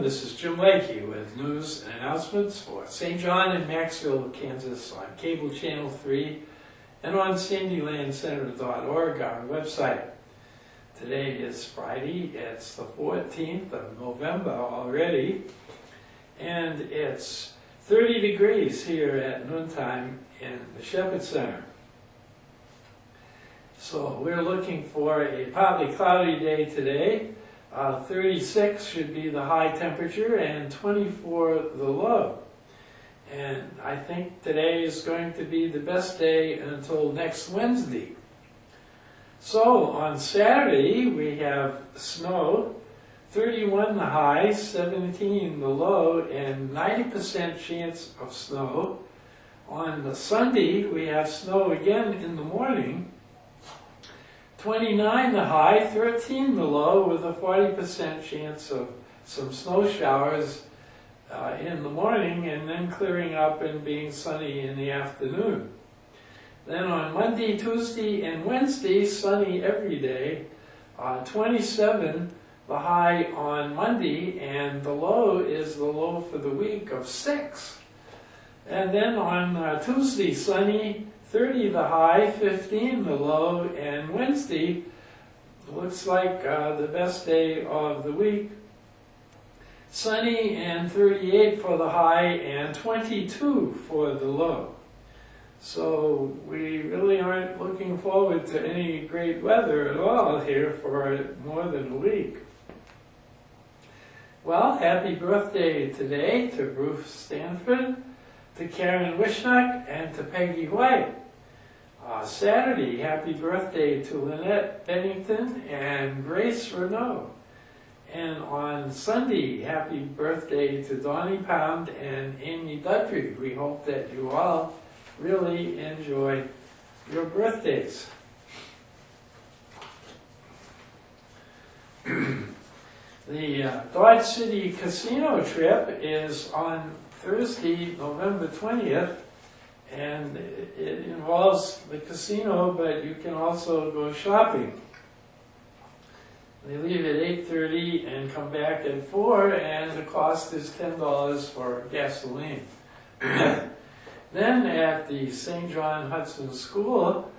This is Jim Lakey with news and announcements for St. John and Maxville, Kansas on Cable Channel 3 and on sandylandcenter.org, our website. Today is Friday. It's the 14th of November already, and it's 30 degrees here at noontime in the Shepherd Center. So we're looking for a partly cloudy day today. 36 should be the high temperature and 24 the low. And I think today is going to be the best day until next Wednesday. So on Saturday we have snow, 31 the high, 17 the low, and 90% chance of snow. On the Sunday we have snow again in the morning, 29 the high, 13 the low, with a 40% chance of some snow showers in the morning and then clearing up and being sunny in the afternoon. Then on Monday, Tuesday, and Wednesday, sunny every day, 27 the high on Monday, and the low is the low for the week of 6. And then on Tuesday, sunny, 30 the high, 15 the low, and Wednesday looks like the best day of the week. Sunny and 38 for the high and 22 for the low. So we really aren't looking forward to any great weather at all here for more than a week. Well, happy birthday today to Bruce Stanford, to Karen Wishnock, and to Peggy White. Saturday, happy birthday to Lynette Bennington and Grace Renault. And on Sunday, happy birthday to Donnie Pound and Amy Dudry. We hope that you all really enjoy your birthdays. The Dodge City Casino trip is on Thursday, November 20th. And it involves the casino, but you can also go shopping. They leave at 8:30 and come back at 4, and the cost is $10 for gasoline. Then at the St. John Hudson School,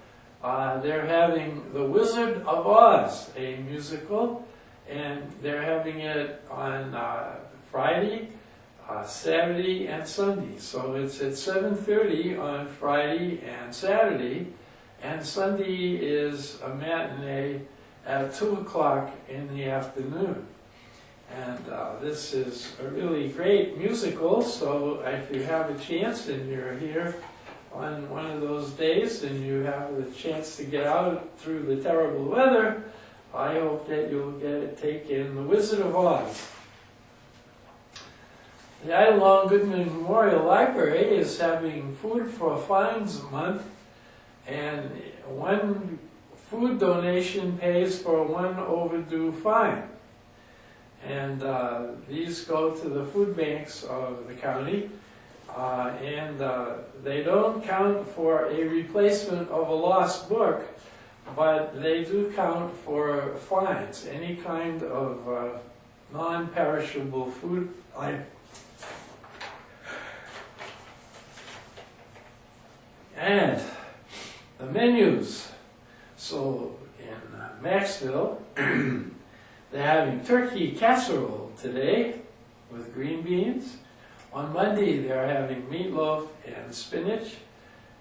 they're having The Wizard of Oz, a musical, and they're having it on Friday, Saturday and Sunday. So it's at 7:30 on Friday and Saturday, and Sunday is a matinee at 2 o'clock in the afternoon. And this is a really great musical, so if you have a chance and you're here on one of those days and you have the chance to get out through the terrible weather, I hope that you'll take in The Wizard of Oz. The Idalong Goodman Memorial Library is having Food for Fines Month, and one food donation pays for one overdue fine. And these go to the food banks of the county, and they don't count for a replacement of a lost book, but they do count for fines, any kind of non-perishable food item. And the menus. So in Maxville, they're having turkey casserole today with green beans. On Monday, they're having meatloaf and spinach.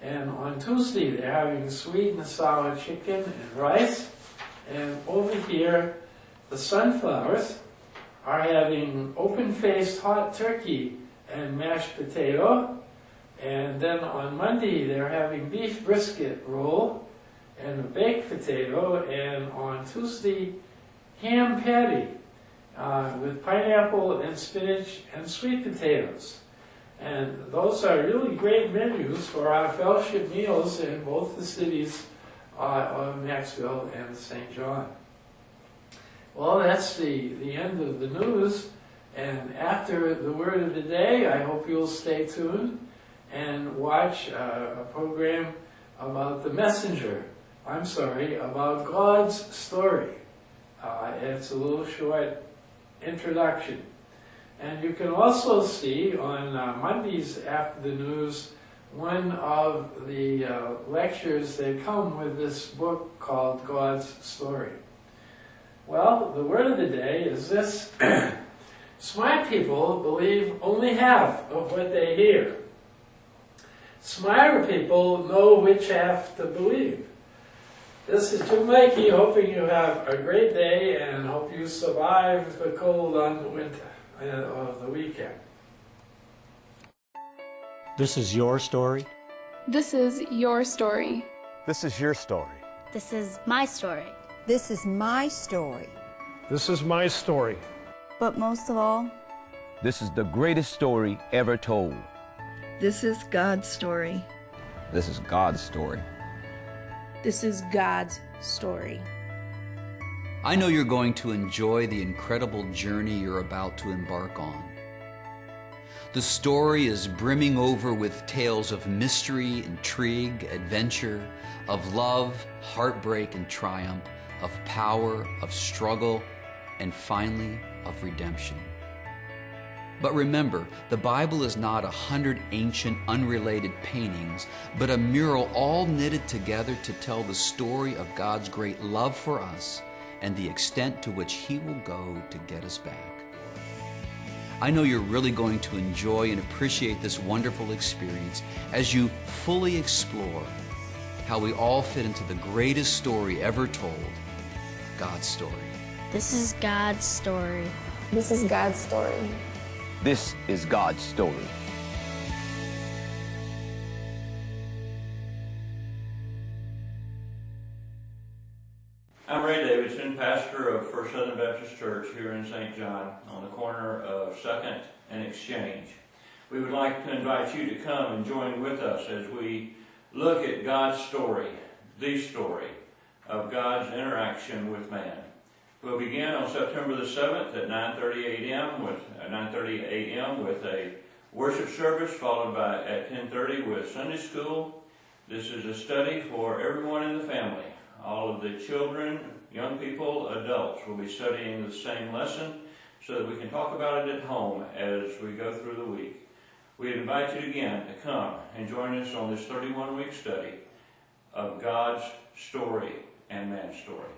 And on Tuesday, they're having sweet and sour chicken and rice. And over here, the Sunflowers are having open-faced hot turkey and mashed potato. And then on Monday, they're having beef brisket roll and a baked potato. And on Tuesday, ham patty with pineapple and spinach and sweet potatoes. And those are really great menus for our fellowship meals in both the cities of Maxville and St. John. Well, that's the end of the news. And after the word of the day, I hope you'll stay tuned and watch a program about about God's story. It's a little short introduction. And you can also see on Mondays after the news one of the lectures that come with this book called God's Story. Well, the word of the day is this. Smart people believe only half of what they hear. Smarter people know which half to believe. This is Jim Lakey, hoping you have a great day and hope you survive the cold on the winter of the weekend. This is your story. This is your story. This is your story. This is my story. This is my story. This is my story. But most of all, this is the greatest story ever told. this is God's story. This is God's story. This is God's story. I know you're going to enjoy the incredible journey you're about to embark on. The story is brimming over with tales of mystery, intrigue, adventure, of love, heartbreak, and triumph, of power, of struggle, and finally, of redemption. But remember, the Bible is not 100 ancient, unrelated paintings, but a mural all knitted together to tell the story of God's great love for us and the extent to which He will go to get us back. I know you're really going to enjoy and appreciate this wonderful experience as you fully explore how we all fit into the greatest story ever told, God's story. This is God's story. This is God's story. This is God's story. I'm Ray Davidson, pastor of First Southern Baptist Church here in St. John on the corner of 2nd and Exchange. We would like to invite you to come and join with us as we look at God's story, the story of God's interaction with man. We'll begin on September the 7th at 9:30 a.m. with a worship service, followed by at 10:30 with Sunday school. This is a study for everyone in the family. All of the children, young people, adults will be studying the same lesson so that we can talk about it at home as we go through the week. We invite you again to come and join us on this 31-week study of God's story and man's story.